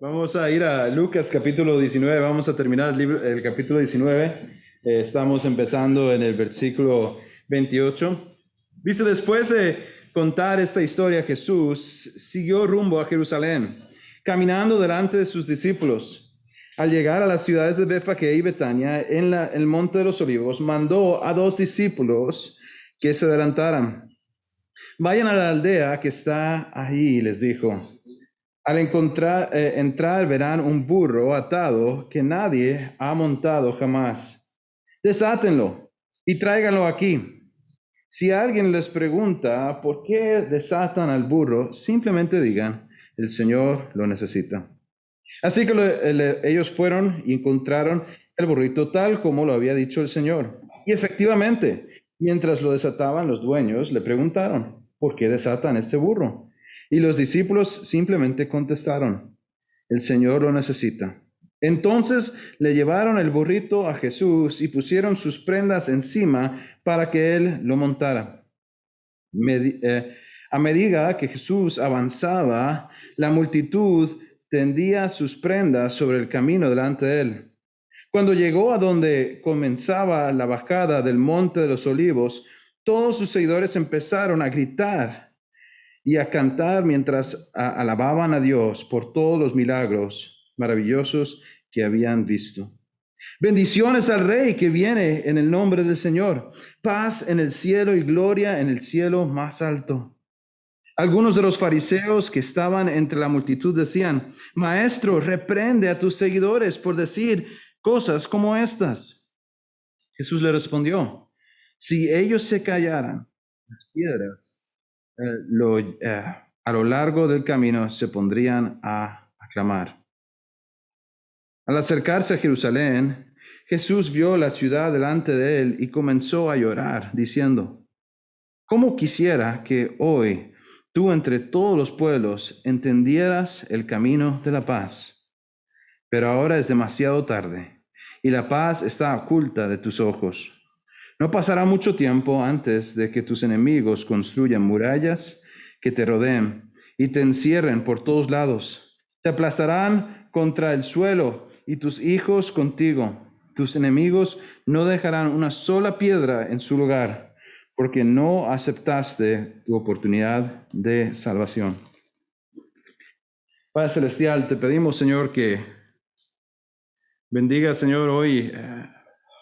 Vamos a ir a Lucas capítulo 19, vamos a terminar el capítulo 19. Estamos empezando en el versículo 28. Dice, después de contar esta historia, Jesús siguió rumbo a Jerusalén, caminando delante de sus discípulos. Al llegar a las ciudades de Betfagé y Betania, en el monte de los olivos, mandó a dos discípulos que se adelantaran. Vayan a la aldea que está ahí, les dijo. Al entrar verán un burro atado que nadie ha montado jamás. Desátenlo y tráiganlo aquí. Si alguien les pregunta por qué desatan al burro, simplemente digan, el Señor lo necesita. Así que ellos fueron y encontraron el burrito tal como lo había dicho el Señor. Y efectivamente, mientras lo desataban, los dueños le preguntaron, ¿por qué desatan este burro? Y los discípulos simplemente contestaron, el Señor lo necesita. Entonces le llevaron el burrito a Jesús y pusieron sus prendas encima para que él lo montara. A medida que Jesús avanzaba, la multitud tendía sus prendas sobre el camino delante de él. Cuando llegó a donde comenzaba la bajada del monte de los olivos, todos sus seguidores empezaron a gritar y a cantar mientras alababan a Dios por todos los milagros maravillosos que habían visto. Bendiciones al Rey que viene en el nombre del Señor. Paz en el cielo y gloria en el cielo más alto. Algunos de los fariseos que estaban entre la multitud decían, Maestro, reprende a tus seguidores por decir cosas como estas. Jesús le respondió, si ellos se callaran, las piedras a lo largo del camino se pondrían a aclamar. Al acercarse a Jerusalén, Jesús vio la ciudad delante de él y comenzó a llorar, diciendo, ¿cómo quisiera que hoy tú entre todos los pueblos entendieras el camino de la paz? Pero ahora es demasiado tarde y la paz está oculta de tus ojos. No pasará mucho tiempo antes de que tus enemigos construyan murallas que te rodeen y te encierren por todos lados. Te aplastarán contra el suelo y tus hijos contigo. Tus enemigos no dejarán una sola piedra en su lugar, porque no aceptaste tu oportunidad de salvación. Padre Celestial, te pedimos, Señor, que bendiga, Señor, hoy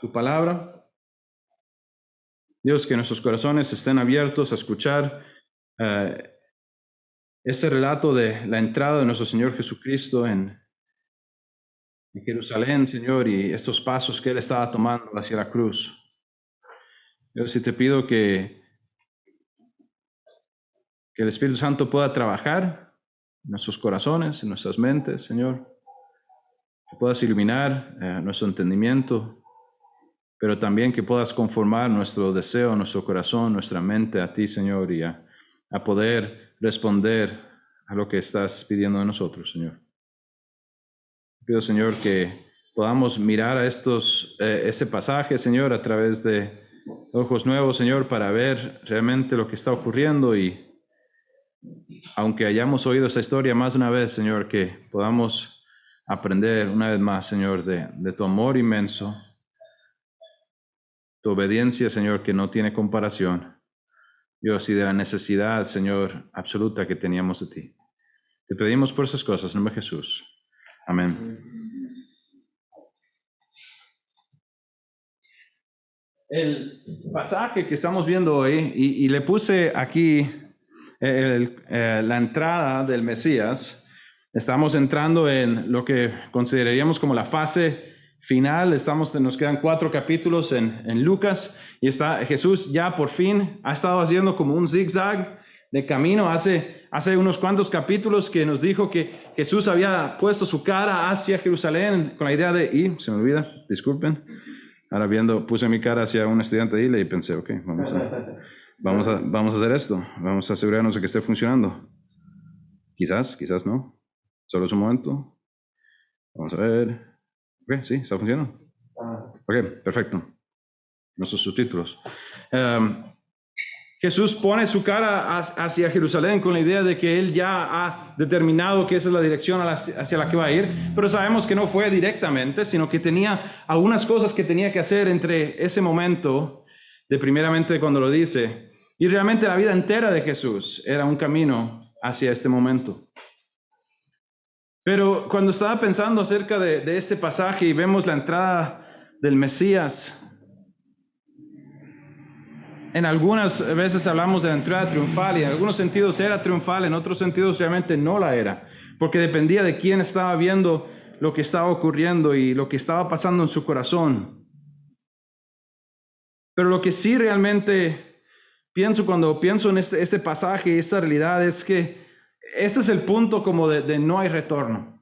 tu palabra. Dios, que nuestros corazones estén abiertos a escuchar ese relato de la entrada de nuestro Señor Jesucristo en Jerusalén, Señor, y estos pasos que Él estaba tomando hacia la cruz. Dios, y te pido que el Espíritu Santo pueda trabajar en nuestros corazones, en nuestras mentes, Señor, que puedas iluminar nuestro entendimiento, pero también que puedas conformar nuestro deseo, nuestro corazón, nuestra mente a ti, Señor, y a poder responder a lo que estás pidiendo de nosotros, Señor. Pido, Señor, que podamos mirar a ese pasaje, Señor, a través de ojos nuevos, Señor, para ver realmente lo que está ocurriendo y aunque hayamos oído esta historia más de una vez, Señor, que podamos aprender una vez más, Señor, de tu amor inmenso, tu obediencia, Señor, que no tiene comparación, Dios, y de la necesidad, Señor, absoluta que teníamos de ti. Te pedimos por esas cosas, en nombre de Jesús. Amén. El pasaje que estamos viendo hoy, y le puse aquí la entrada del Mesías, estamos entrando en lo que consideraríamos como la fase final. Nos quedan 4 capítulos en Lucas y Jesús ya por fin ha estado haciendo como un zigzag de camino. Hace unos cuantos capítulos que nos dijo que Jesús había puesto su cara hacia Jerusalén con la idea de, se me olvida, disculpen. Ahora puse mi cara hacia un estudiante de ILE y pensé, ok, vamos a hacer esto, vamos a asegurarnos de que esté funcionando. Quizás no, solo es un momento. Vamos a ver. Ok, sí, está funcionando. Ok, perfecto. Nuestros subtítulos. Jesús pone su cara hacia Jerusalén con la idea de que Él ya ha determinado que esa es la dirección hacia la que va a ir, pero sabemos que no fue directamente, sino que tenía algunas cosas que tenía que hacer entre ese momento de primeramente cuando lo dice, y realmente la vida entera de Jesús era un camino hacia este momento. Pero cuando estaba pensando acerca de este pasaje y vemos la entrada del Mesías, en algunas veces hablamos de la entrada triunfal y en algunos sentidos era triunfal, en otros sentidos realmente no la era, porque dependía de quién estaba viendo lo que estaba ocurriendo y lo que estaba pasando en su corazón. Pero lo que sí realmente pienso cuando pienso en este pasaje, esta realidad, es que este es el punto como de no hay retorno.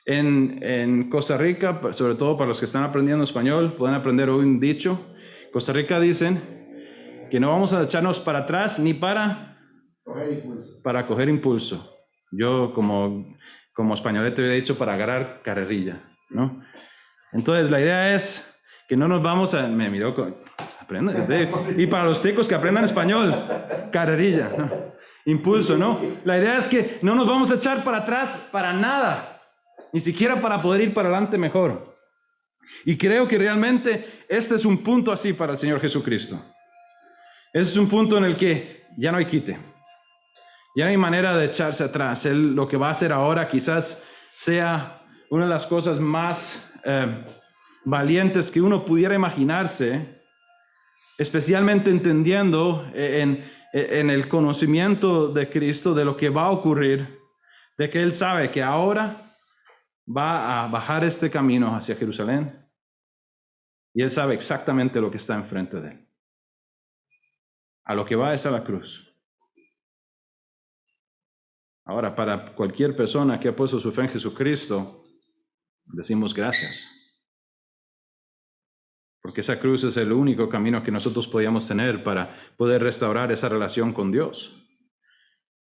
En Costa Rica, sobre todo para los que están aprendiendo español, pueden aprender hoy un dicho. Costa Rica dicen que no vamos a echarnos para atrás ni para coger impulso. Yo como españolete hubiera dicho para agarrar carrerilla, ¿no? Entonces la idea es que no nos vamos a... Me miró con... Aprende, y para los ticos que aprendan español, carrerilla, ¿no? Impulso, ¿no? La idea es que no nos vamos a echar para atrás para nada, ni siquiera para poder ir para adelante mejor. Y creo que realmente este es un punto así para el Señor Jesucristo. Este es un punto en el que ya no hay quite. Ya no hay manera de echarse atrás. Él lo que va a hacer ahora quizás sea una de las cosas más valientes que uno pudiera imaginarse, especialmente entendiendo en el conocimiento de Cristo de lo que va a ocurrir, de que Él sabe que ahora va a bajar este camino hacia Jerusalén. Y Él sabe exactamente lo que está enfrente de Él. A lo que va es a la cruz. Ahora, para cualquier persona que ha puesto su fe en Jesucristo, decimos gracias. Porque esa cruz es el único camino que nosotros podíamos tener para poder restaurar esa relación con Dios.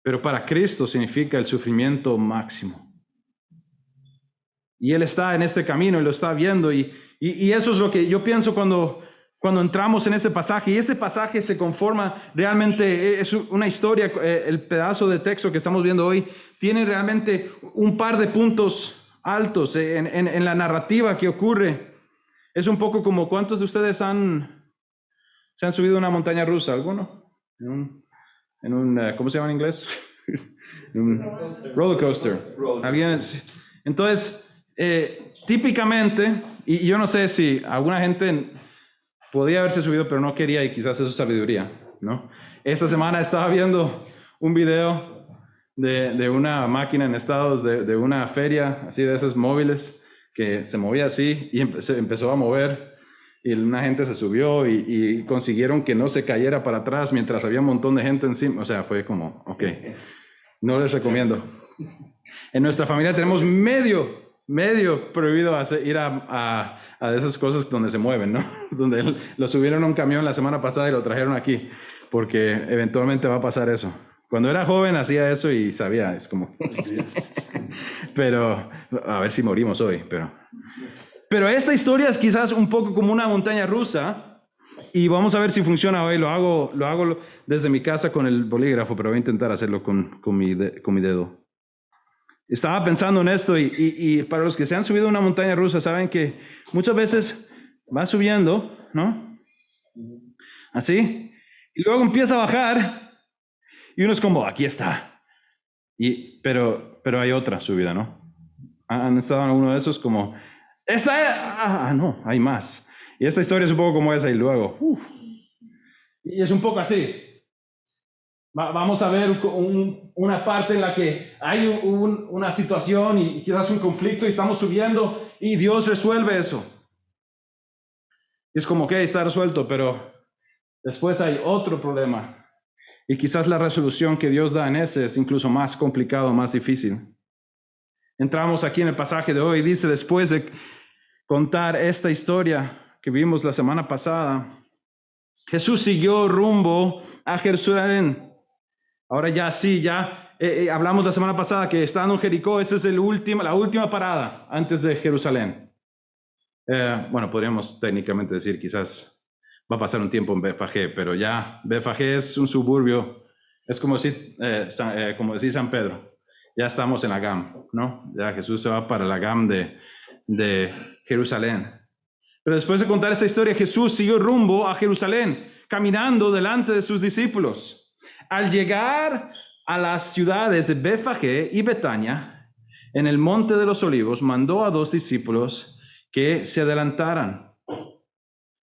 Pero para Cristo significa el sufrimiento máximo. Y Él está en este camino y lo está viendo. Y eso es lo que yo pienso cuando entramos en este pasaje. Y este pasaje se conforma realmente, es una historia, el pedazo de texto que estamos viendo hoy, tiene realmente un par de puntos altos en la narrativa que ocurre. Es un poco como, ¿cuántos de ustedes se han subido a una montaña rusa? ¿Alguno? En un ¿cómo se llama en inglés? Un roller coaster. ¿Alguien? Entonces, típicamente, y yo no sé si alguna gente podía haberse subido pero no quería y quizás eso es sabiduría, ¿no? Esta semana estaba viendo un video de una máquina en Estados, de una feria así de esas móviles que se movía así y se empezó a mover y una gente se subió y consiguieron que no se cayera para atrás mientras había un montón de gente encima. O sea, fue como, ok, no les recomiendo. En nuestra familia tenemos medio prohibido ir a esas cosas donde se mueven, ¿no? Donde lo subieron a un camión la semana pasada y lo trajeron aquí, porque eventualmente va a pasar eso. Cuando era joven hacía eso y sabía, es como... Pero, a ver si morimos hoy, pero esta historia es quizás un poco como una montaña rusa y vamos a ver si funciona hoy. Lo hago desde mi casa con el bolígrafo, pero voy a intentar hacerlo con mi dedo. Estaba pensando en esto y para los que se han subido a una montaña rusa saben que muchas veces va subiendo, ¿no? Así, y luego empieza a bajar y uno es como, aquí está. Pero hay otra subida, ¿no? ¿Han estado en uno de esos como, no, hay más? Y esta historia es un poco como esa y luego, y es un poco así. Vamos a ver una parte en la que hay una situación y quizás un conflicto y estamos subiendo y Dios resuelve eso. Y es como, ok, está resuelto, pero después hay otro problema. Y quizás la resolución que Dios da en ese es incluso más complicado, más difícil. Entramos aquí en el pasaje de hoy, dice, después de contar esta historia que vimos la semana pasada, Jesús siguió rumbo a Jerusalén. Ahora ya sí, hablamos la semana pasada que estando en Jericó, esa es la última parada antes de Jerusalén. Bueno, podríamos técnicamente decir quizás va a pasar un tiempo en Betfagé, pero ya Betfagé es un suburbio, es como decir San Pedro, ya estamos en la GAM, ¿no? Ya Jesús se va para la GAM de Jerusalén. Pero después de contar esta historia, Jesús siguió rumbo a Jerusalén, caminando delante de sus discípulos. Al llegar a las ciudades de Betfagé y Betania, en el monte de los olivos, mandó a 2 discípulos que se adelantaran.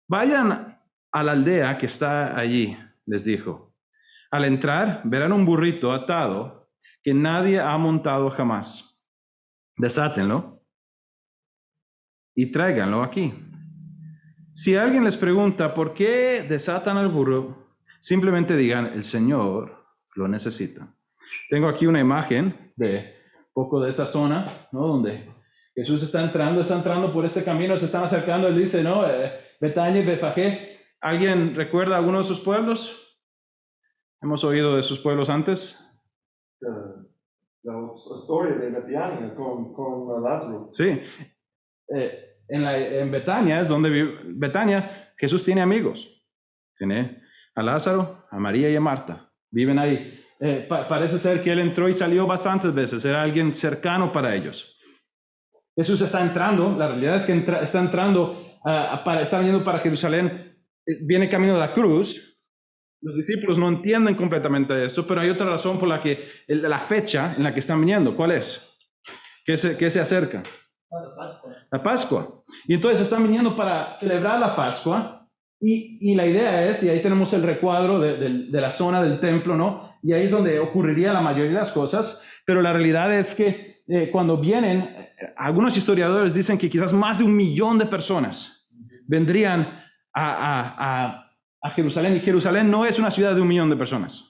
Vayan a la aldea que está allí, les dijo. Al entrar, verán un burrito atado que nadie ha montado jamás. Desátenlo y tráiganlo aquí. Si alguien les pregunta por qué desatan al burro, simplemente digan, el Señor lo necesita. Tengo aquí una imagen de un poco de esa zona, ¿no? Donde Jesús está entrando por este camino, se están acercando, él dice, ¿no? Betania y Betfagé. ¿Alguien recuerda alguno de sus pueblos? ¿Hemos oído de sus pueblos antes? La historia de Betania con Lázaro. Sí. En Betania es donde vive. Betania, Jesús tiene amigos. Tiene a Lázaro, a María y a Marta. Viven ahí. Parece ser que él entró y salió bastantes veces. Era alguien cercano para ellos. Jesús está entrando. La realidad es que está entrando, está viniendo para Jerusalén. Viene camino de la cruz. Los discípulos no entienden completamente eso, pero hay otra razón por la que la fecha en la que están viniendo. ¿Cuál es? ¿Qué se acerca? La Pascua. Y entonces están viniendo para celebrar la Pascua y la idea es, y ahí tenemos el recuadro de la zona del templo, ¿no? Y ahí es donde ocurriría la mayoría de las cosas, pero la realidad es que cuando vienen, algunos historiadores dicen que quizás más de 1 millón de personas vendrían a Jerusalén, y Jerusalén no es una ciudad de 1 millón de personas.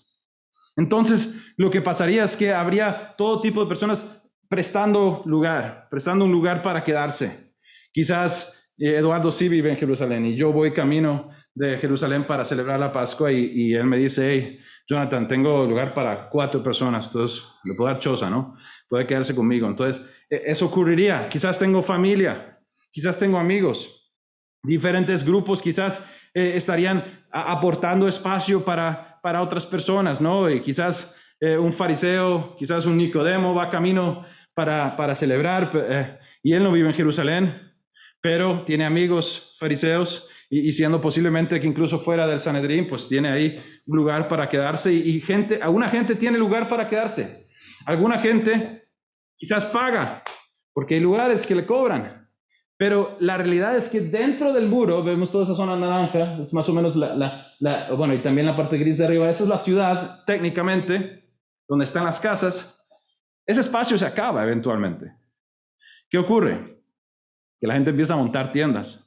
Entonces, lo que pasaría es que habría todo tipo de personas prestando un lugar para quedarse. Quizás Eduardo sí vive en Jerusalén y yo voy camino de Jerusalén para celebrar la Pascua y él me dice, hey, Jonathan, tengo lugar para 4 personas, entonces le puedo dar choza, ¿no? Puede quedarse conmigo. Entonces, eso ocurriría. Quizás tengo familia, quizás tengo amigos, diferentes grupos quizás estarían aportando espacio para otras personas, ¿no? Y quizás un fariseo, quizás un Nicodemo va camino para celebrar, y él no vive en Jerusalén, pero tiene amigos fariseos y siendo posiblemente que incluso fuera del Sanedrín, pues tiene ahí un lugar para quedarse y alguna gente tiene lugar para quedarse. Alguna gente quizás paga porque hay lugares que le cobran. Pero la realidad es que dentro del muro, vemos toda esa zona naranja, es más o menos bueno, y también la parte gris de arriba, esa es la ciudad técnicamente, donde están las casas. Ese espacio se acaba eventualmente. ¿Qué ocurre? Que la gente empieza a montar tiendas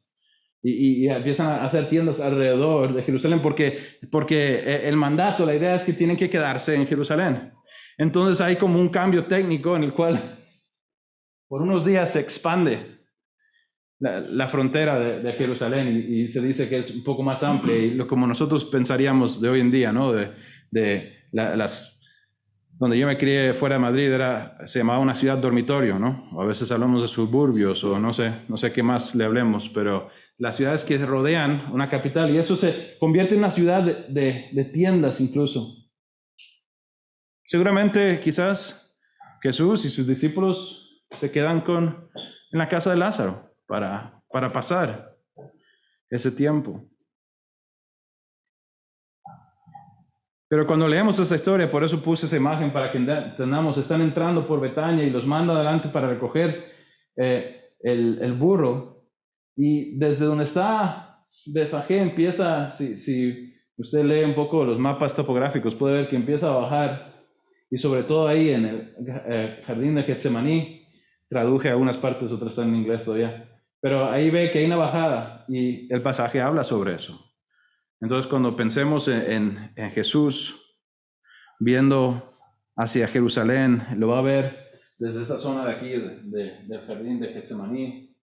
y empiezan a hacer tiendas alrededor de Jerusalén porque el mandato, la idea es que tienen que quedarse en Jerusalén. Entonces hay como un cambio técnico en el cual por unos días se expande la frontera de Jerusalén y se dice que es un poco más amplia y como nosotros pensaríamos de hoy en día, ¿no? Donde yo me crié fuera de Madrid se llamaba una ciudad dormitorio, ¿no? O a veces hablamos de suburbios o no sé qué más le hablemos, pero las ciudades que rodean una capital y eso se convierte en una ciudad de tiendas incluso. Seguramente quizás Jesús y sus discípulos se quedan en la casa de Lázaro para pasar ese tiempo. Pero cuando leemos esta historia, por eso puse esa imagen para que entendamos, están entrando por Betania y los manda adelante para recoger el burro. Y desde donde está Betfagé empieza, si usted lee un poco los mapas topográficos, puede ver que empieza a bajar. Y sobre todo ahí en el jardín de Getsemaní, traduje algunas partes, otras están en inglés todavía. Pero ahí ve que hay una bajada y el pasaje habla sobre eso. Entonces, cuando pensemos en Jesús viendo hacia Jerusalén, lo va a ver desde esta zona de aquí, del jardín de Getsemaní,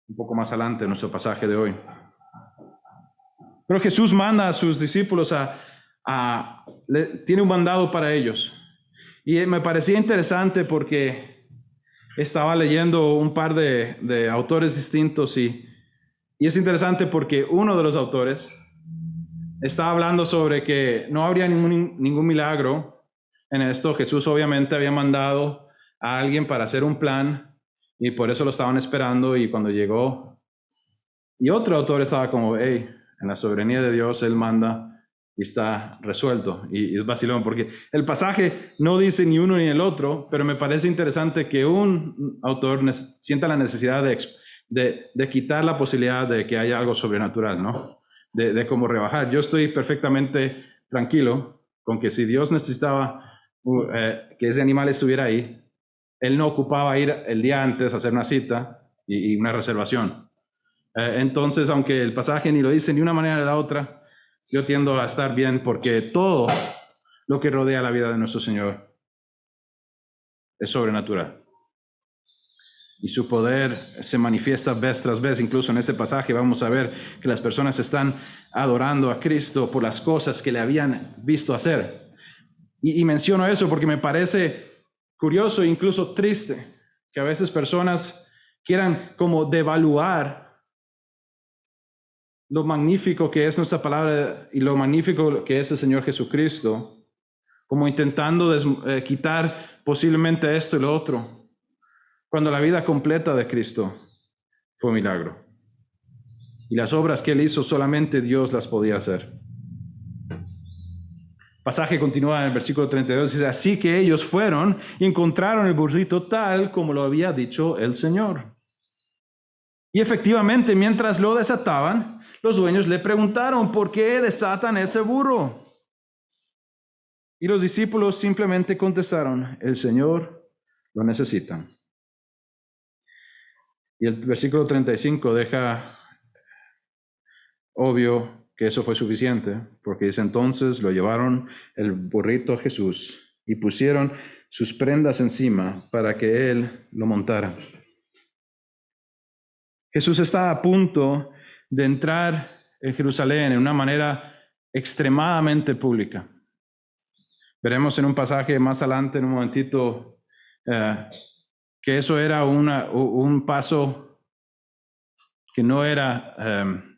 un poco más adelante en nuestro pasaje de hoy. Pero Jesús manda a sus discípulos tiene un mandado para ellos. Y me parecía interesante porque estaba leyendo un par de autores distintos y Y es interesante porque uno de los autores está hablando sobre que no habría ningún milagro en esto. Jesús obviamente había mandado a alguien para hacer un plan y por eso lo estaban esperando, y cuando llegó, y otro autor estaba como, hey, en la soberanía de Dios Él manda y está resuelto. Y es vacilón porque el pasaje no dice ni uno ni el otro, pero me parece interesante que un autor sienta la necesidad de quitar la posibilidad de que haya algo sobrenatural, ¿no? De cómo rebajar. Yo estoy perfectamente tranquilo con que si Dios necesitaba que ese animal estuviera ahí, Él no ocupaba ir el día antes a hacer una cita y una reservación. Entonces, aunque el pasaje ni lo dice ni una manera ni la otra, yo tiendo a estar bien porque todo lo que rodea la vida de nuestro Señor es sobrenatural. Y su poder se manifiesta vez tras vez. Incluso en este pasaje vamos a ver que las personas están adorando a Cristo por las cosas que le habían visto hacer. Y menciono eso porque me parece curioso e incluso triste que a veces personas quieran como devaluar lo magnífico que es nuestra palabra y lo magnífico que es el Señor Jesucristo, como intentando quitar posiblemente esto y lo otro, cuando la vida completa de Cristo fue un milagro. Y las obras que Él hizo solamente Dios las podía hacer. El pasaje continúa en el versículo 32, dice, así que ellos fueron y encontraron el burrito tal como lo había dicho el Señor. Y efectivamente, mientras lo desataban, los dueños le preguntaron, ¿por qué desatan ese burro? Y los discípulos simplemente contestaron, el Señor lo necesita. Y el versículo 35 deja obvio que eso fue suficiente, porque dice, entonces lo llevaron el burrito a Jesús y pusieron sus prendas encima para que Él lo montara. Jesús está a punto de entrar en Jerusalén en una manera extremadamente pública. Veremos en un pasaje más adelante, en un momentito, que eso era un paso que no era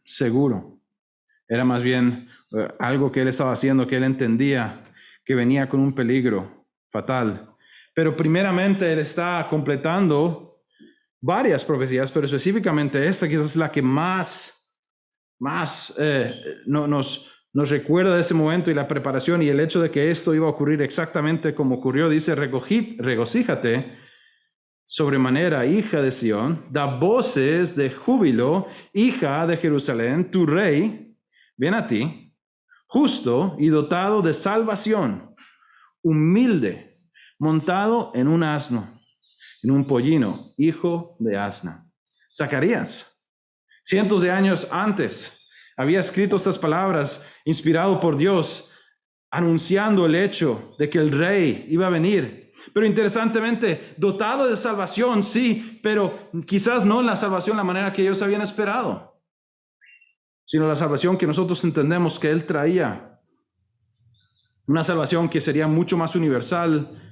seguro. Era más bien algo que Él estaba haciendo, que Él entendía que venía con un peligro fatal. Pero primeramente Él está completando varias profecías, pero específicamente esta quizás es la que más nos recuerda de ese momento y la preparación y el hecho de que esto iba a ocurrir exactamente como ocurrió. Dice, regocíjate sobremanera, hija de Sión, da voces de júbilo, hija de Jerusalén, tu rey, ven a ti, justo y dotado de salvación, humilde, montado en un asno, en un pollino, hijo de asna. Zacarías, cientos de años antes, había escrito estas palabras, inspirado por Dios, anunciando el hecho de que el rey iba a venir. Pero interesantemente, dotado de salvación, sí, pero quizás no en la salvación la manera que ellos habían esperado, sino la salvación que nosotros entendemos que Él traía. Una salvación que sería mucho más universal,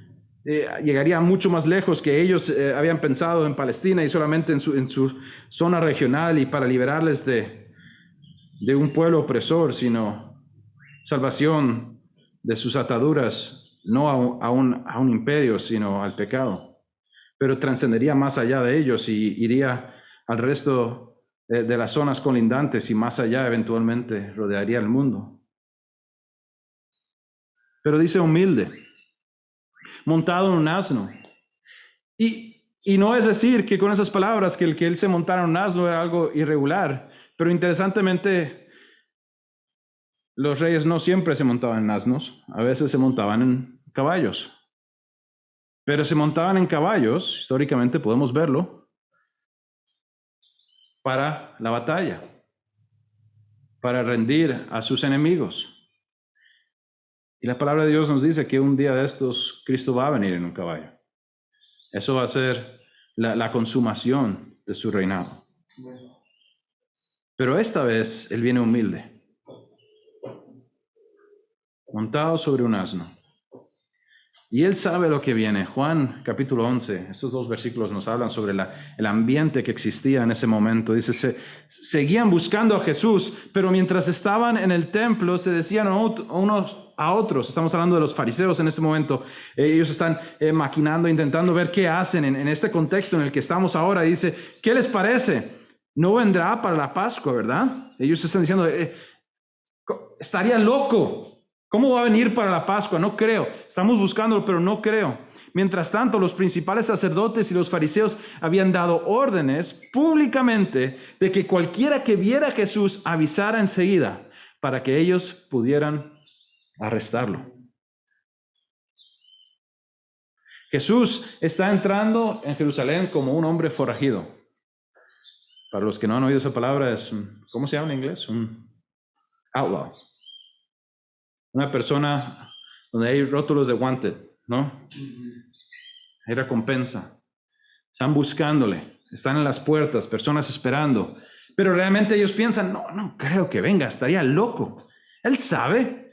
llegaría mucho más lejos que ellos habían pensado en Palestina y solamente en su zona regional y para liberarles de un pueblo opresor, sino salvación de sus ataduras, no a un imperio, sino al pecado. Pero trascendería más allá de ellos y iría al resto de las zonas colindantes y más allá eventualmente rodearía el mundo. Pero dice humilde, montado en un asno. Y no es decir que con esas palabras que el que él se montara en un asno era algo irregular, pero interesantemente los reyes no siempre se montaban en asnos, a veces se montaban en caballos. Pero se montaban en caballos, históricamente podemos verlo, para la batalla, para rendir a sus enemigos. Y la palabra de Dios nos dice que un día de estos Cristo va a venir en un caballo. Eso va a ser la consumación de su reinado. Pero esta vez Él viene humilde, montado sobre un asno. Y Él sabe lo que viene. Juan capítulo 11, estos 2 versículos nos hablan sobre el ambiente que existía en ese momento. Dice, seguían buscando a Jesús, pero mientras estaban en el templo se decían unos a otros. Estamos hablando de los fariseos en ese momento. Ellos están maquinando, intentando ver qué hacen en este contexto en el que estamos ahora. Dice, ¿qué les parece? No vendrá para la Pascua, ¿verdad? Ellos están diciendo, estaría loco. ¿Cómo va a venir para la Pascua? No creo. Estamos buscándolo, pero no creo. Mientras tanto, los principales sacerdotes y los fariseos habían dado órdenes públicamente de que cualquiera que viera a Jesús avisara enseguida para que ellos pudieran arrestarlo. Jesús está entrando en Jerusalén como un hombre forajido. Para los que no han oído esa palabra, ¿cómo se llama en inglés? Un outlaw. Una persona donde hay rótulos de wanted, ¿no? Hay recompensa. Están buscándole, están en las puertas, personas esperando. Pero realmente ellos piensan, no creo que venga, estaría loco. Él sabe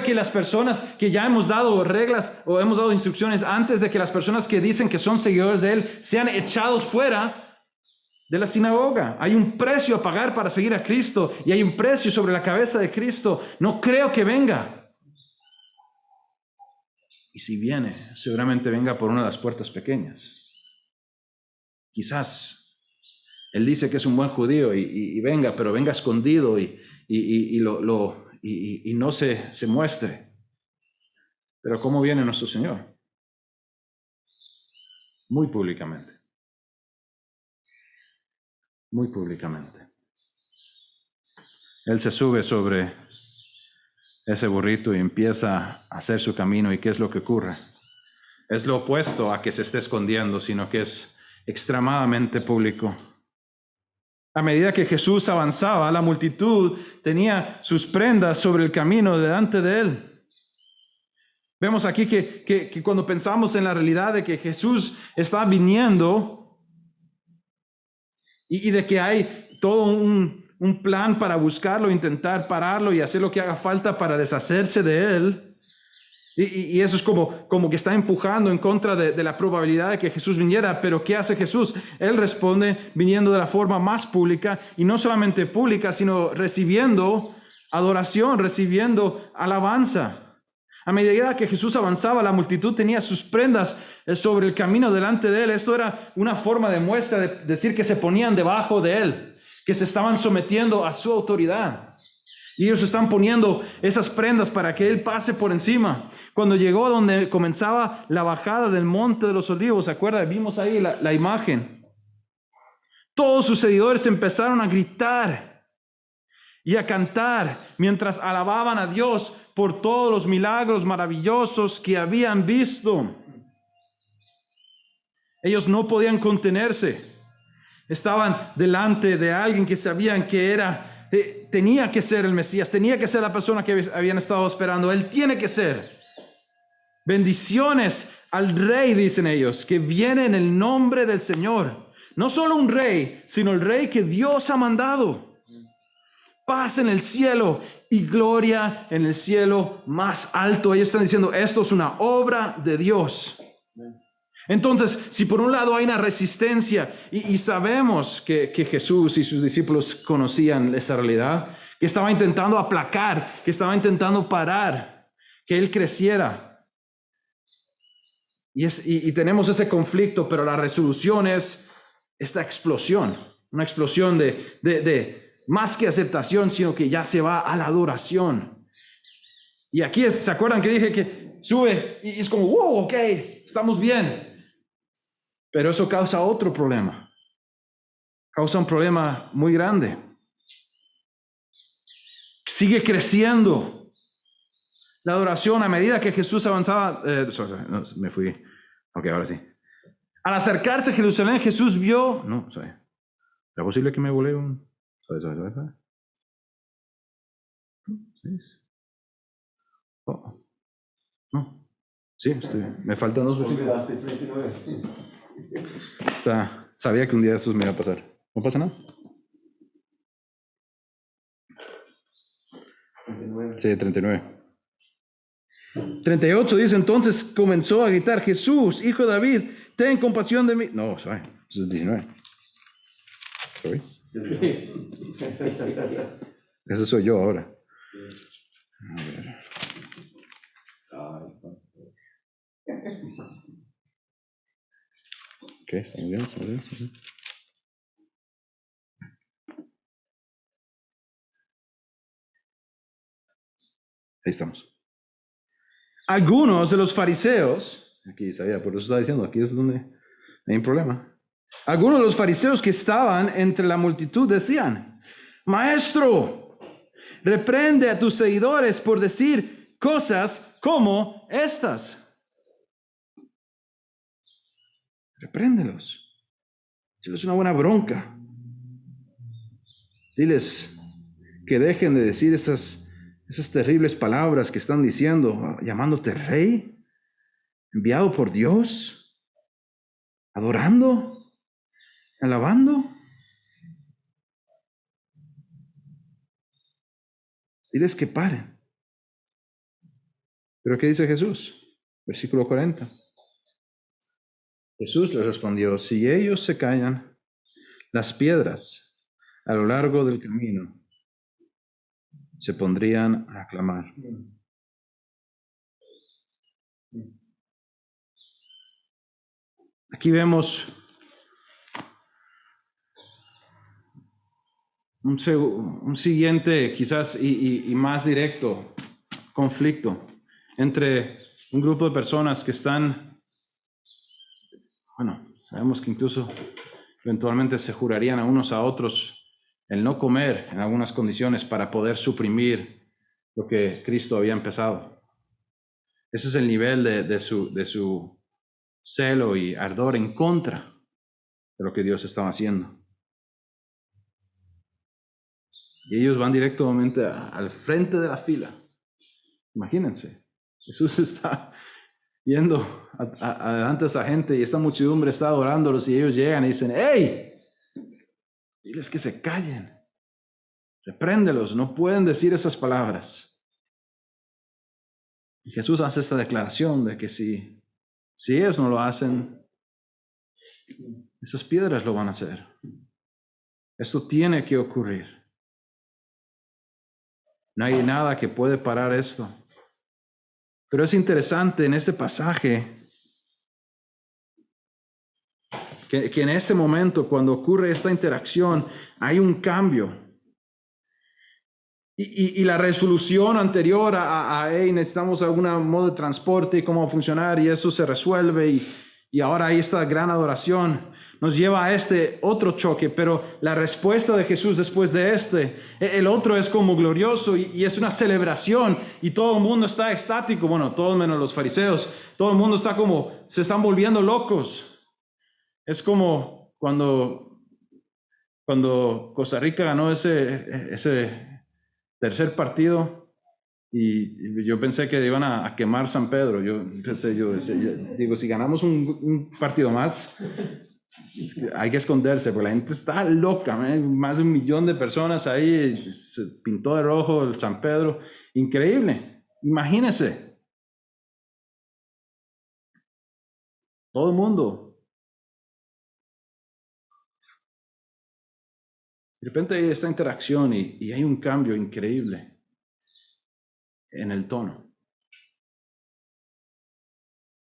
que las personas que ya hemos dado reglas o hemos dado instrucciones antes de que las personas que dicen que son seguidores de Él sean echados fuera de la sinagoga. Hay un precio a pagar para seguir a Cristo y hay un precio sobre la cabeza de Cristo. No creo que venga. Y si viene, seguramente venga por una de las puertas pequeñas. Quizás Él dice que es un buen judío y venga, pero venga escondido y no se muestre. Pero ¿cómo viene nuestro Señor? Muy públicamente. Muy públicamente. Él se sube sobre ese burrito y empieza a hacer su camino. ¿Y qué es lo que ocurre? Es lo opuesto a que se esté escondiendo, sino que es extremadamente público. A medida que Jesús avanzaba, la multitud tenía sus prendas sobre el camino delante de Él. Vemos aquí que cuando pensamos en la realidad de que Jesús está viniendo y de que hay todo un plan para buscarlo, intentar pararlo y hacer lo que haga falta para deshacerse de Él. Y eso es como que está empujando en contra de la probabilidad de que Jesús viniera. Pero ¿qué hace Jesús? Él responde viniendo de la forma más pública, y no solamente pública, sino recibiendo adoración, recibiendo alabanza. A medida que Jesús avanzaba, la multitud tenía sus prendas sobre el camino delante de Él. Esto era una forma de muestra de decir que se ponían debajo de Él, que se estaban sometiendo a su autoridad. Y ellos están poniendo esas prendas para que Él pase por encima. Cuando llegó donde comenzaba la bajada del Monte de los Olivos, ¿se acuerda? Vimos ahí la imagen. Todos sus seguidores empezaron a gritar y a cantar mientras alababan a Dios por todos los milagros maravillosos que habían visto. Ellos no podían contenerse. Estaban delante de alguien que sabían que tenía que ser el Mesías, tenía que ser la persona que habían estado esperando. Él tiene que ser. Bendiciones al Rey, dicen ellos, que viene en el nombre del Señor. No solo un rey, sino el Rey que Dios ha mandado. Paz en el cielo y gloria en el cielo más alto. Ellos están diciendo, esto es una obra de Dios. Entonces, si por un lado hay una resistencia y sabemos que Jesús y sus discípulos conocían esa realidad, que estaba intentando aplacar, que estaba intentando parar, que Él creciera. Y tenemos ese conflicto, pero la resolución es esta explosión, una explosión de más que aceptación, sino que ya se va a la adoración. Y aquí, ¿se acuerdan que dije que sube y es como, wow, ok, estamos bien? Pero eso causa otro problema. Causa un problema muy grande. Sigue creciendo la adoración a medida que Jesús avanzaba. Me fui. Ok, ahora sí. Al acercarse a Jerusalén, Jesús vio... ¿Era posible que me volé un...? Oh. No. Sí, me faltan 2 versículos. Sabía que un día eso me iba a pasar. ¿No pasa nada? 39. Sí, 39. 38 dice, entonces comenzó a gritar, Jesús, hijo de David, ten compasión de mí. No, sorry, eso es 19. Sorry. Ese soy yo ahora. A ver. Ok, está muy bien, está muy bien, está muy bien. Ahí estamos. Algunos de los fariseos, aquí sabía, por eso está diciendo, aquí es donde hay un problema. Algunos de los fariseos que estaban entre la multitud decían, Maestro, reprende a tus seguidores por decir cosas como estas. Repréndelos. Diles una buena bronca. Diles que dejen de decir esas terribles palabras que están diciendo, llamándote rey, enviado por Dios, adorando, alabando. Diles que paren. ¿Pero qué dice Jesús? Versículo 40. Jesús les respondió, si ellos se callan, las piedras a lo largo del camino se pondrían a clamar. Aquí vemos un siguiente, quizás y más directo, conflicto entre un grupo de personas que están, bueno, sabemos que incluso eventualmente se jurarían a unos a otros el no comer en algunas condiciones para poder suprimir lo que Cristo había empezado. Ese es el nivel de su celo y ardor en contra de lo que Dios estaba haciendo. Y ellos van directamente al frente de la fila. Imagínense, Jesús está yendo adelante a esa gente y esta muchedumbre está adorándolos y ellos llegan y dicen, ¡hey! Diles que se callen. Repréndelos, no pueden decir esas palabras. Y Jesús hace esta declaración de que si ellos no lo hacen, esas piedras lo van a hacer. Esto tiene que ocurrir. No hay nada que puede parar esto. Pero es interesante en este pasaje que en ese momento, cuando ocurre esta interacción, hay un cambio. Y la resolución anterior hey, necesitamos algún modo de transporte y cómo va a funcionar, y eso se resuelve, y ahora hay esta gran adoración, nos lleva a este otro choque, pero la respuesta de Jesús después de el otro es como glorioso y es una celebración, y todo el mundo está extático, bueno, todos menos los fariseos, todo el mundo está como, se están volviendo locos. Es como cuando Costa Rica ganó ese tercer partido y yo pensé que iban a quemar San Pedro. Yo digo, si ganamos un partido más, hay que esconderse, porque la gente está loca, más de 1 millón de personas ahí, se pintó de rojo el San Pedro, increíble, imagínense, todo el mundo. De repente hay esta interacción y hay un cambio increíble en el tono.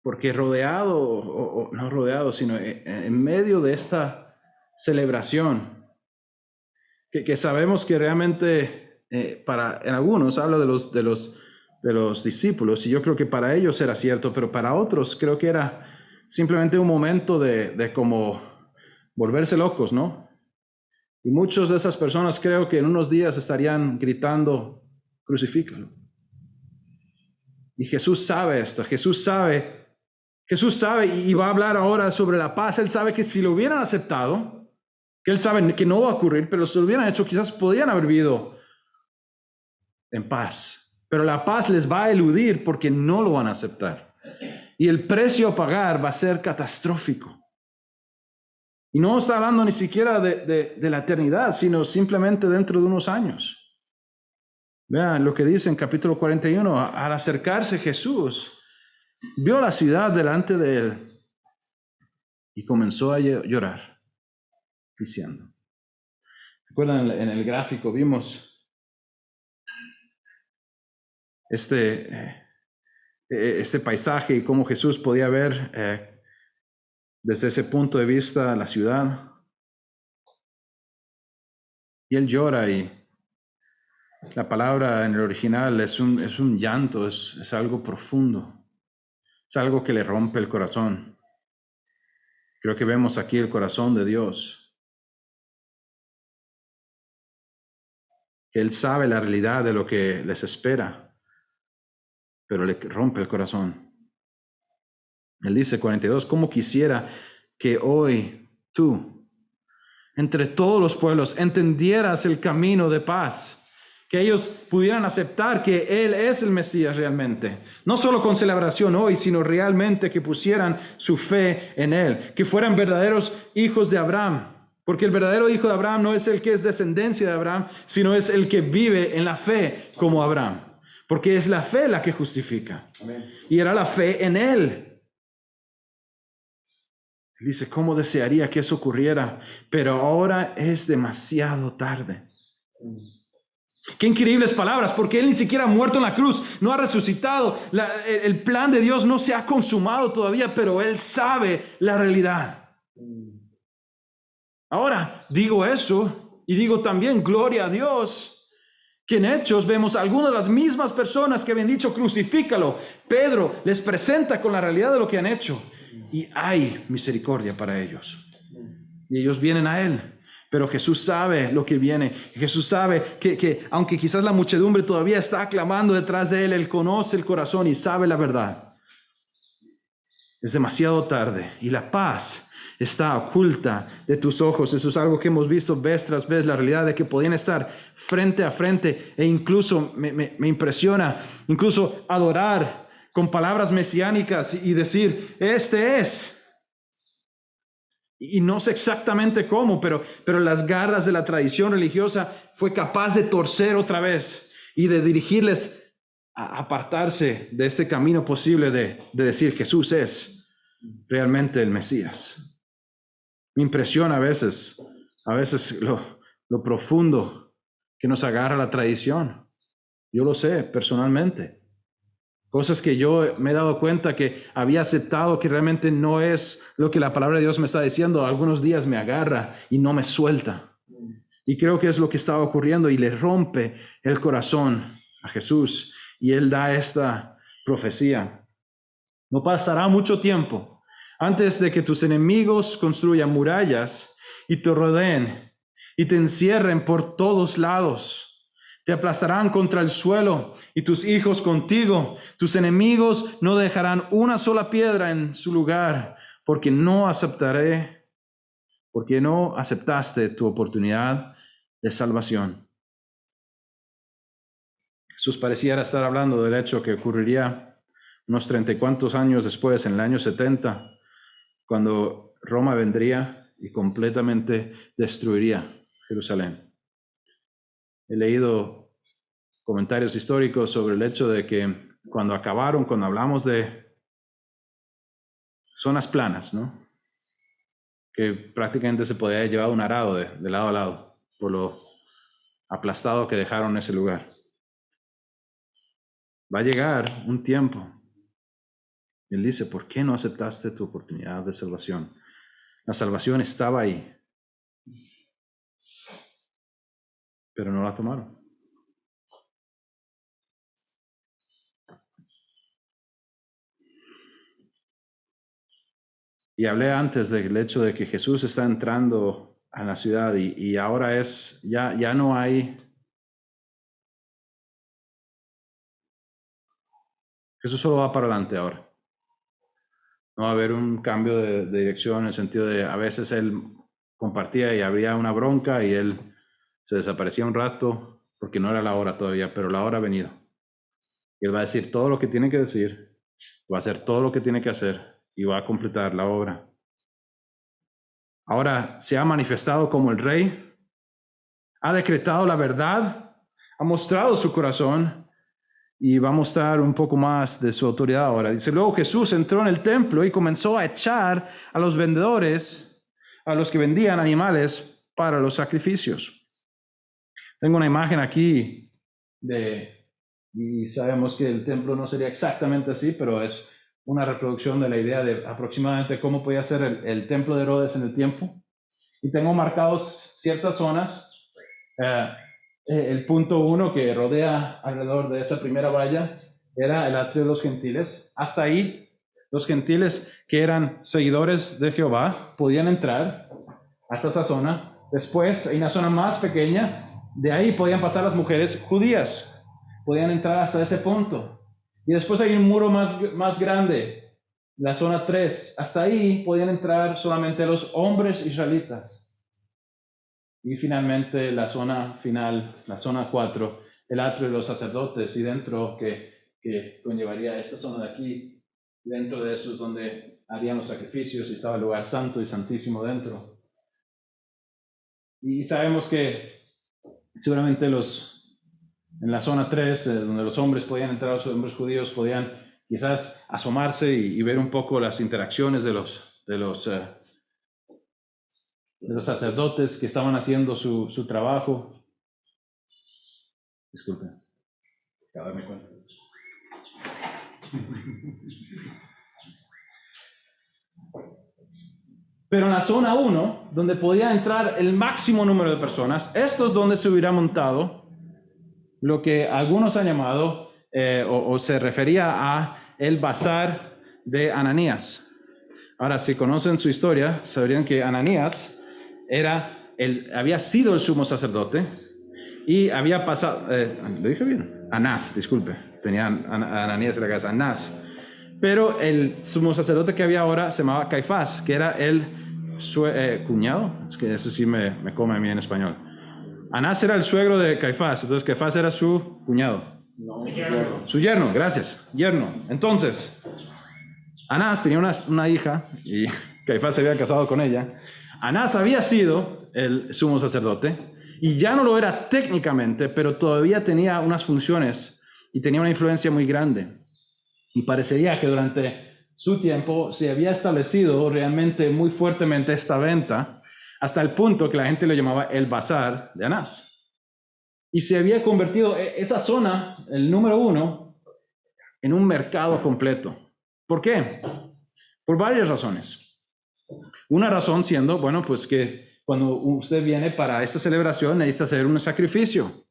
Porque rodeado, o no rodeado, sino en medio de esta celebración, que sabemos que realmente en algunos habla de los discípulos, y yo creo que para ellos era cierto, pero para otros creo que era simplemente un momento de como volverse locos, ¿no? Y muchas de esas personas creo que en unos días estarían gritando, crucifícalo. Y Jesús sabe esto, Jesús sabe y va a hablar ahora sobre la paz. Él sabe que si lo hubieran aceptado, que él sabe que no va a ocurrir, pero si lo hubieran hecho, quizás podrían haber vivido en paz. Pero la paz les va a eludir porque no lo van a aceptar. Y el precio a pagar va a ser catastrófico. Y no está hablando ni siquiera de la eternidad, sino simplemente dentro de unos años. Vean lo que dice en capítulo 41. Al acercarse Jesús, vio la ciudad delante de él y comenzó a llorar, diciendo. ¿Recuerdan en el gráfico? Vimos este paisaje y cómo Jesús podía ver desde ese punto de vista la ciudad. Y él llora, y la palabra en el original es un llanto, es algo profundo, es algo que le rompe el corazón. Creo que vemos aquí el corazón de Dios. Él sabe la realidad de lo que les espera, pero le rompe el corazón. Él dice 42, ¿cómo quisiera que hoy tú, entre todos los pueblos, entendieras el camino de paz? Que ellos pudieran aceptar que Él es el Mesías realmente. No solo con celebración hoy, sino realmente que pusieran su fe en Él. Que fueran verdaderos hijos de Abraham. Porque el verdadero hijo de Abraham no es el que es descendencia de Abraham, sino es el que vive en la fe como Abraham. Porque es la fe la que justifica. Amén. Y era la fe en Él. Dice, ¿cómo desearía que eso ocurriera? Pero ahora es demasiado tarde. Qué increíbles palabras, porque Él ni siquiera ha muerto en la cruz, no ha resucitado. El plan de Dios no se ha consumado todavía, pero Él sabe la realidad. Ahora, digo eso y digo también, gloria a Dios, que en Hechos vemos a algunas de las mismas personas que habían dicho, crucifícalo. Pedro les presenta con la realidad de lo que han hecho. Y hay misericordia para ellos. Y ellos vienen a Él. Pero Jesús sabe lo que viene. Jesús sabe que aunque quizás la muchedumbre todavía está aclamando detrás de Él, Él conoce el corazón y sabe la verdad. Es demasiado tarde y la paz está oculta de tus ojos. Eso es algo que hemos visto vez tras vez, la realidad de que podían estar frente a frente e incluso me impresiona, incluso adorar con palabras mesiánicas y decir, este es. Y no sé exactamente cómo, pero las garras de la tradición religiosa fue capaz de torcer otra vez y de dirigirles a apartarse de este camino posible de decir Jesús es realmente el Mesías. Me impresiona a veces lo profundo que nos agarra la tradición. Yo lo sé personalmente. Cosas que yo me he dado cuenta que había aceptado que realmente no es lo que la palabra de Dios me está diciendo. Algunos días me agarra y no me suelta. Y creo que es lo que estaba ocurriendo y le rompe el corazón a Jesús. Y Él da esta profecía. No pasará mucho tiempo antes de que tus enemigos construyan murallas y te rodeen y te encierren por todos lados. Te aplastarán contra el suelo y tus hijos contigo. Tus enemigos no dejarán una sola piedra en su lugar, porque no aceptaste tu oportunidad de salvación. Jesús pareciera estar hablando del hecho que ocurriría unos 30 y cuantos años después, en el año 70, cuando Roma vendría y completamente destruiría Jerusalén. He leído comentarios históricos sobre el hecho de que cuando hablamos de zonas planas, ¿no? Que prácticamente se podía llevar un arado de lado a lado por lo aplastado que dejaron ese lugar. Va a llegar un tiempo. Él dice, ¿por qué no aceptaste tu oportunidad de salvación? La salvación estaba ahí, pero no la tomaron. Y hablé antes del hecho de que Jesús está entrando a la ciudad y ahora ya no hay. Jesús solo va para adelante ahora. No va a haber un cambio de dirección en el sentido de a veces Él compartía y había una bronca y Él se desaparecía un rato porque no era la hora todavía, pero la hora ha venido. Y Él va a decir todo lo que tiene que decir, va a hacer todo lo que tiene que hacer y va a completar la obra. Ahora se ha manifestado como el Rey, ha decretado la verdad, ha mostrado su corazón y va a mostrar un poco más de su autoridad ahora. Dice, luego Jesús entró en el templo y comenzó a echar a los vendedores, a los que vendían animales para los sacrificios. Tengo una imagen aquí y sabemos que el templo no sería exactamente así, pero es una reproducción de la idea de aproximadamente cómo podía ser el templo de Herodes en el tiempo. Y tengo marcados ciertas zonas. El punto 1 que rodea alrededor de esa primera valla era el atrio de los gentiles. Hasta ahí, los gentiles que eran seguidores de Jehová podían entrar hasta esa zona. Después, hay una zona más pequeña. De ahí podían pasar las mujeres judías. Podían entrar hasta ese punto. Y después hay un muro más grande, la zona 3. Hasta ahí podían entrar solamente los hombres israelitas. Y finalmente la zona final, la zona 4, el atrio de los sacerdotes, y dentro que conllevaría esta zona de aquí, dentro de eso es donde harían los sacrificios y estaba el lugar santo y santísimo dentro. Y sabemos que seguramente en la zona 3, donde los hombres podían entrar, los hombres judíos podían quizás asomarse y ver un poco las interacciones de los sacerdotes que estaban haciendo su trabajo. Disculpe. Acabo de darme cuenta. Pero en la zona 1, donde podía entrar el máximo número de personas, esto es donde se hubiera montado lo que algunos han llamado, o se refería a el bazar de Ananías. Ahora, si conocen su historia, sabrían que Ananías había sido el sumo sacerdote y había pasado, ¿lo dije bien? Anás, disculpe, tenía Ananías en la cabeza, Anás. Pero el sumo sacerdote que había ahora se llamaba Caifás, que era el cuñado, es que eso sí me come a mí en español. Anás era el suegro de Caifás, entonces Caifás era su cuñado. No, Su yerno, gracias, yerno. Entonces, Anás tenía una hija y Caifás se había casado con ella. Anás había sido el sumo sacerdote y ya no lo era técnicamente, pero todavía tenía unas funciones y tenía una influencia muy grande. Y parecería que durante su tiempo se había establecido realmente muy fuertemente esta venta, hasta el punto que la gente lo llamaba el bazar de Anás. Y se había convertido esa zona, el número 1, en un mercado completo. ¿Por qué? Por varias razones. Una razón siendo, bueno, pues que cuando usted viene para esta celebración necesita hacer un sacrificio.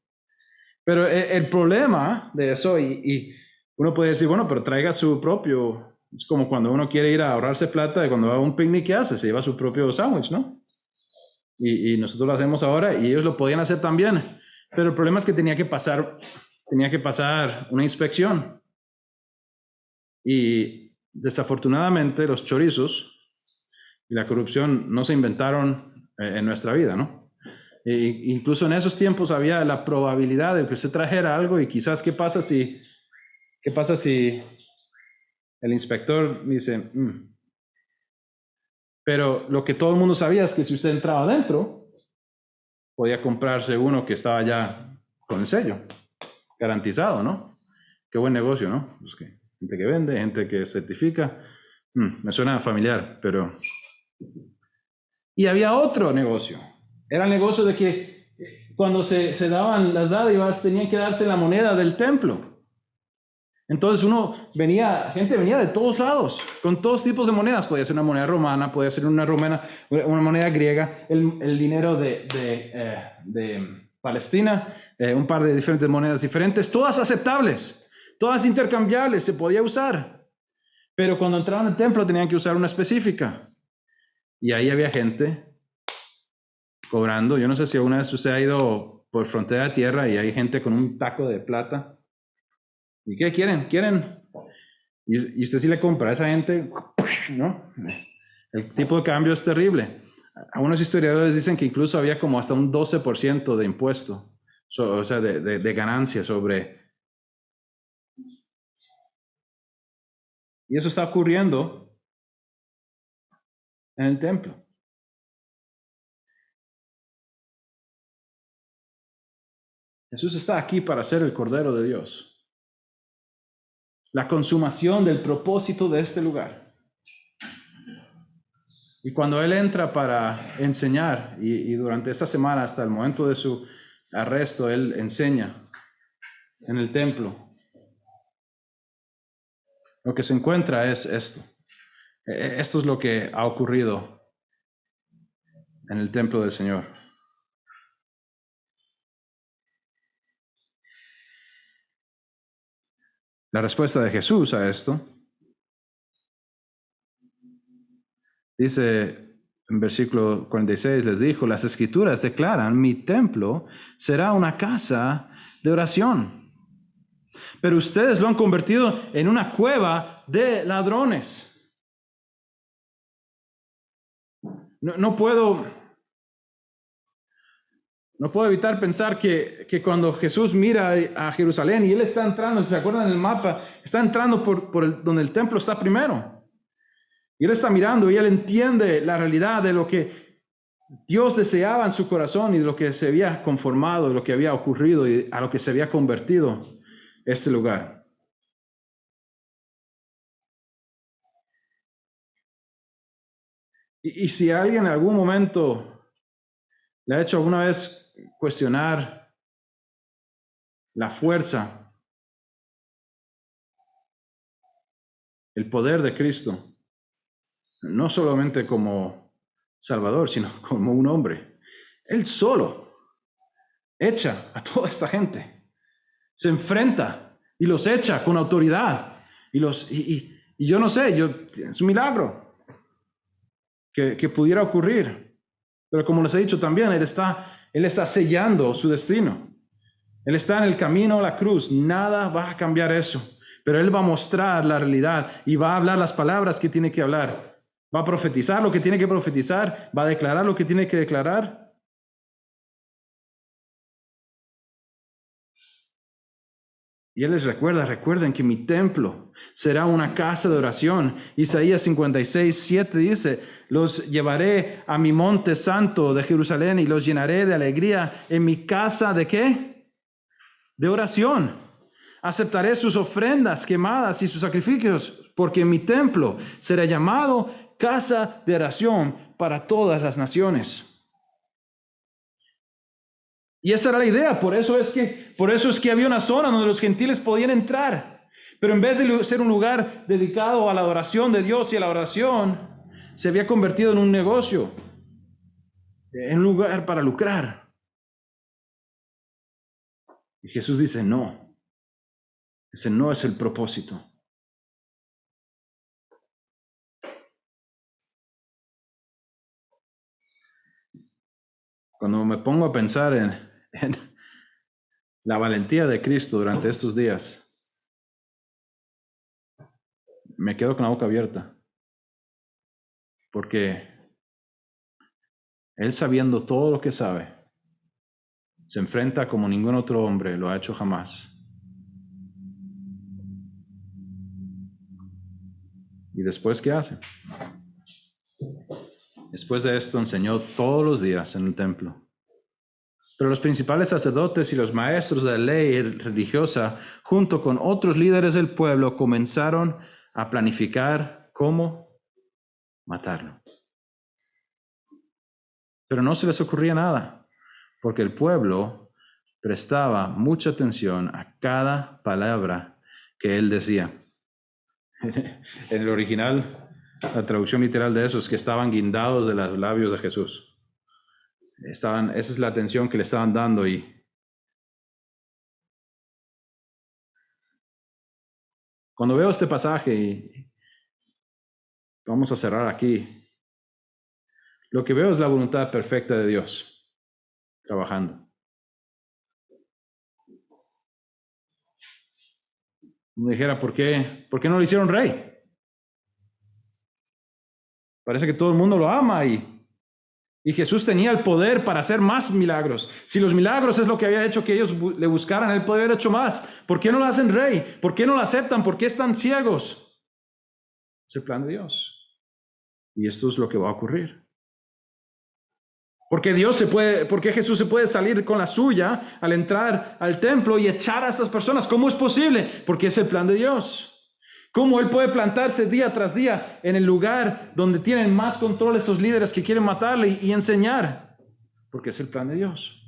Pero el problema de eso, y uno puede decir, bueno, pero traiga su propio, es como cuando uno quiere ir a ahorrarse plata, y cuando va a un picnic, ¿qué hace? Se lleva su propio sándwich, ¿no? Y nosotros lo hacemos ahora y ellos lo podían hacer también. Pero el problema es que tenía que pasar una inspección. Y desafortunadamente los chorizos y la corrupción no se inventaron en nuestra vida, ¿no? Incluso en esos tiempos había la probabilidad de que usted trajera algo y quizás ¿qué pasa si el inspector dice, Pero lo que todo el mundo sabía es que si usted entraba adentro, podía comprarse uno que estaba ya con el sello, garantizado, ¿no? Qué buen negocio, ¿no? Pues gente que vende, gente que certifica. Me suena familiar, pero... Y había otro negocio. Era el negocio de que cuando se daban las dádivas tenían que darse la moneda del templo. Entonces gente venía de todos lados, con todos tipos de monedas. Podía ser una moneda romana, podía ser una moneda griega, el dinero de Palestina, un par de diferentes monedas diferentes, todas aceptables, todas intercambiables, se podía usar. Pero cuando entraban al templo tenían que usar una específica. Y ahí había gente cobrando. Yo no sé si alguna vez usted ha ido por frontera de tierra y hay gente con un taco de plata. ¿Y qué quieren? Y usted sí le compra a esa gente, ¿no? El tipo de cambio es terrible. Algunos historiadores dicen que incluso había como hasta un 12% de impuesto, o sea, de ganancia sobre... Y eso está ocurriendo en el templo. Jesús está aquí para ser el Cordero de Dios. La consumación del propósito de este lugar. Y cuando Él entra para enseñar, y durante esta semana hasta el momento de su arresto, Él enseña en el templo. Lo que se encuentra es esto. Esto es lo que ha ocurrido en el templo del Señor. La respuesta de Jesús a esto dice en versículo 46, les dijo, las Escrituras declaran, mi templo será una casa de oración. Pero ustedes lo han convertido en una cueva de ladrones. No puedo evitar pensar que cuando Jesús mira a Jerusalén y Él está entrando, si se acuerdan del mapa, está entrando por donde el templo está primero. Y Él está mirando y Él entiende la realidad de lo que Dios deseaba en su corazón y de lo que se había conformado, de lo que había ocurrido y a lo que se había convertido este lugar. Y si alguien en algún momento le ha hecho alguna vez cuestionar la fuerza, el poder de Cristo, no solamente como Salvador, sino como un hombre, Él solo echa a toda esta gente, se enfrenta y los echa con autoridad, y yo no sé, es un milagro que pudiera ocurrir, pero como les he dicho también, Él está sellando su destino. Él está en el camino a la cruz. Nada va a cambiar eso. Pero Él va a mostrar la realidad y va a hablar las palabras que tiene que hablar. Va a profetizar lo que tiene que profetizar. Va a declarar lo que tiene que declarar. Y Él les recuerden que mi templo será una casa de oración. Isaías 56:7 dice, los llevaré a mi monte santo de Jerusalén y los llenaré de alegría en mi casa ¿de qué? De oración. Aceptaré sus ofrendas quemadas y sus sacrificios, porque mi templo será llamado casa de oración para todas las naciones. Y esa era la idea, por eso es que había una zona donde los gentiles podían entrar. Pero en vez de ser un lugar dedicado a la adoración de Dios y a la oración, se había convertido en un negocio, en un lugar para lucrar. Y Jesús dice, no, ese no es el propósito. Cuando me pongo a pensar en la valentía de Cristo durante estos días, me quedo con la boca abierta, porque Él, sabiendo todo lo que sabe, se enfrenta como ningún otro hombre lo ha hecho jamás. ¿Y después qué hace? Después de esto enseñó todos los días en el templo. Pero los principales sacerdotes y los maestros de la ley religiosa, junto con otros líderes del pueblo, comenzaron a planificar cómo matarlo. Pero no se les ocurría nada, porque el pueblo prestaba mucha atención a cada palabra que él decía. En el original, la traducción literal de eso es que estaban guindados de los labios de Jesús. Esa es la atención que le estaban dando. Y cuando veo este pasaje, y vamos a cerrar aquí, lo que veo es la voluntad perfecta de Dios trabajando. Me dijera, ¿por qué no lo hicieron rey? Parece que todo el mundo lo ama y Jesús tenía el poder para hacer más milagros. Si los milagros es lo que había hecho que ellos le buscaran, Él podría haber hecho más. ¿Por qué no lo hacen rey? ¿Por qué no lo aceptan? ¿Por qué están ciegos? Es el plan de Dios. Y esto es lo que va a ocurrir. Porque Jesús se puede salir con la suya al entrar al templo y echar a estas personas. ¿Cómo es posible? Porque es el plan de Dios. ¿Cómo Él puede plantarse día tras día en el lugar donde tienen más control esos líderes que quieren matarle y enseñar? Porque es el plan de Dios.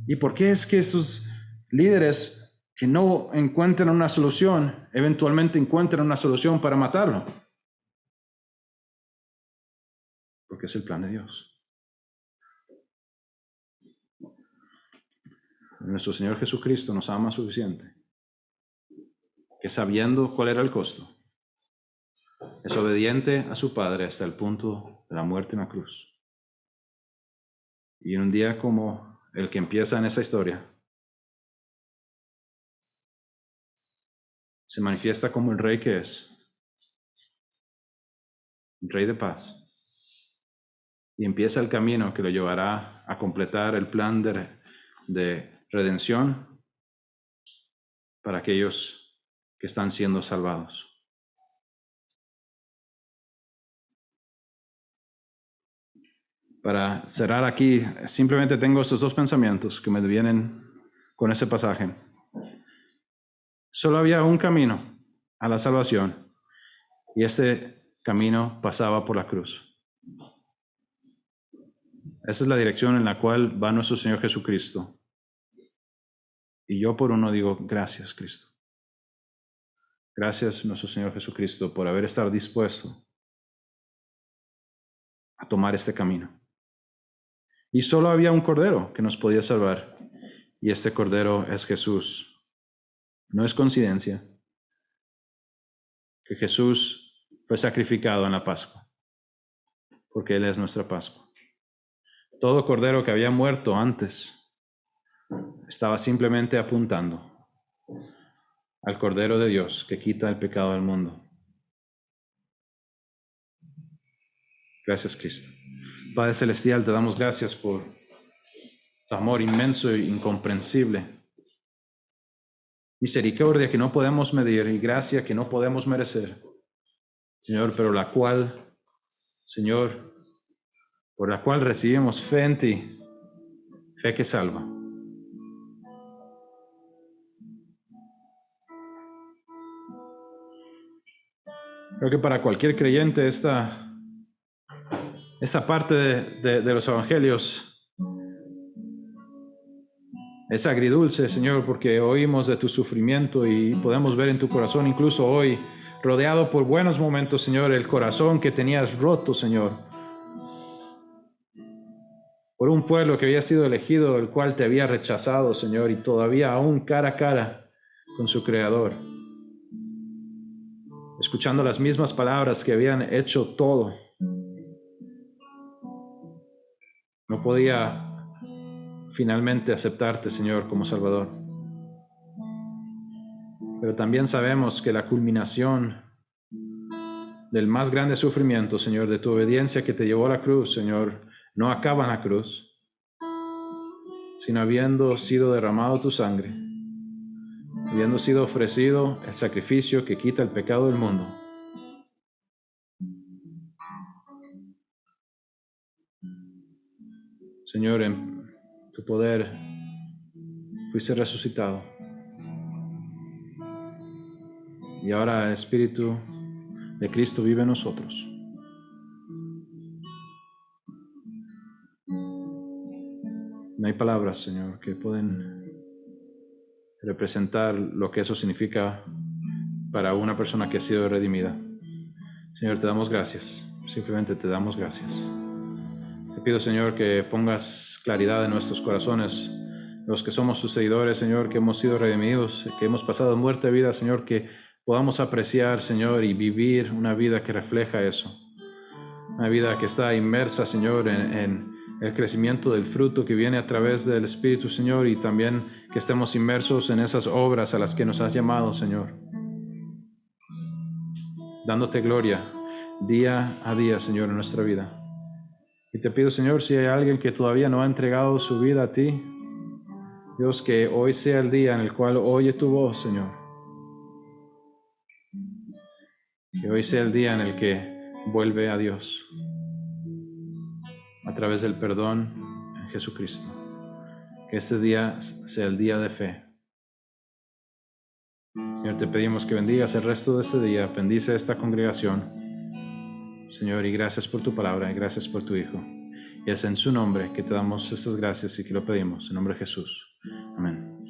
¿Y por qué es que estos líderes que no encuentran una solución, eventualmente encuentran una solución para matarlo? Porque es el plan de Dios. Nuestro Señor Jesucristo nos ama suficiente, que sabiendo cuál era el costo, es obediente a su Padre hasta el punto de la muerte en la cruz. Y en un día como el que empieza en esa historia, se manifiesta como el Rey que es, el Rey de paz, y empieza el camino que lo llevará a completar el plan de redención para aquellos que están siendo salvados. Para cerrar aquí, simplemente tengo estos dos pensamientos que me vienen con ese pasaje. Solo había un camino a la salvación y ese camino pasaba por la cruz. Esa es la dirección en la cual va nuestro Señor Jesucristo. Y yo por uno digo, gracias Cristo. Gracias nuestro Señor Jesucristo por haber estado dispuesto a tomar este camino. Y solo había un cordero que nos podía salvar. Y este cordero es Jesús. No es coincidencia que Jesús fue sacrificado en la Pascua, porque Él es nuestra Pascua. Todo cordero que había muerto antes estaba simplemente apuntando al Cordero de Dios que quita el pecado del mundo. Gracias, Cristo. Padre Celestial, te damos gracias por tu amor inmenso e incomprensible. Misericordia que no podemos medir y gracia que no podemos merecer, Señor, pero la cual, Señor, por la cual recibimos fe en ti, fe que salva. Creo que para cualquier creyente esta parte de los evangelios es agridulce, Señor, porque oímos de tu sufrimiento y podemos ver en tu corazón, incluso hoy, rodeado por buenos momentos, Señor, el corazón que tenías roto, Señor, por un pueblo que había sido elegido, el cual te había rechazado, Señor, y todavía aún cara a cara con su Creador, escuchando las mismas palabras que habían hecho todo. No podía finalmente aceptarte, Señor, como Salvador. Pero también sabemos que la culminación del más grande sufrimiento, Señor, de tu obediencia que te llevó a la cruz, Señor, no acaba en la cruz, sino habiendo sido derramado tu sangre, habiendo sido ofrecido el sacrificio que quita el pecado del mundo. Señor, en tu poder fuiste resucitado. Y ahora el Espíritu de Cristo vive en nosotros. No hay palabras, Señor, que pueden representar lo que eso significa para una persona que ha sido redimida. Señor, te damos gracias. Simplemente te damos gracias. Te pido, Señor, que pongas claridad en nuestros corazones, los que somos sus seguidores, Señor, que hemos sido redimidos, que hemos pasado de muerte a vida, Señor, que podamos apreciar, Señor, y vivir una vida que refleja eso. Una vida que está inmersa, Señor, en el crecimiento del fruto que viene a través del Espíritu, Señor, y también que estemos inmersos en esas obras a las que nos has llamado, Señor. Dándote gloria día a día, Señor, en nuestra vida. Y te pido, Señor, si hay alguien que todavía no ha entregado su vida a ti, Dios, que hoy sea el día en el cual oye tu voz, Señor. Que hoy sea el día en el que vuelve a Dios. través del perdón en Jesucristo. Que este día sea el día de fe. Señor, te pedimos que bendigas el resto de este día, bendice esta congregación. Señor, y gracias por tu palabra y gracias por tu Hijo. Y es en su nombre que te damos estas gracias y que lo pedimos, en nombre de Jesús. Amén.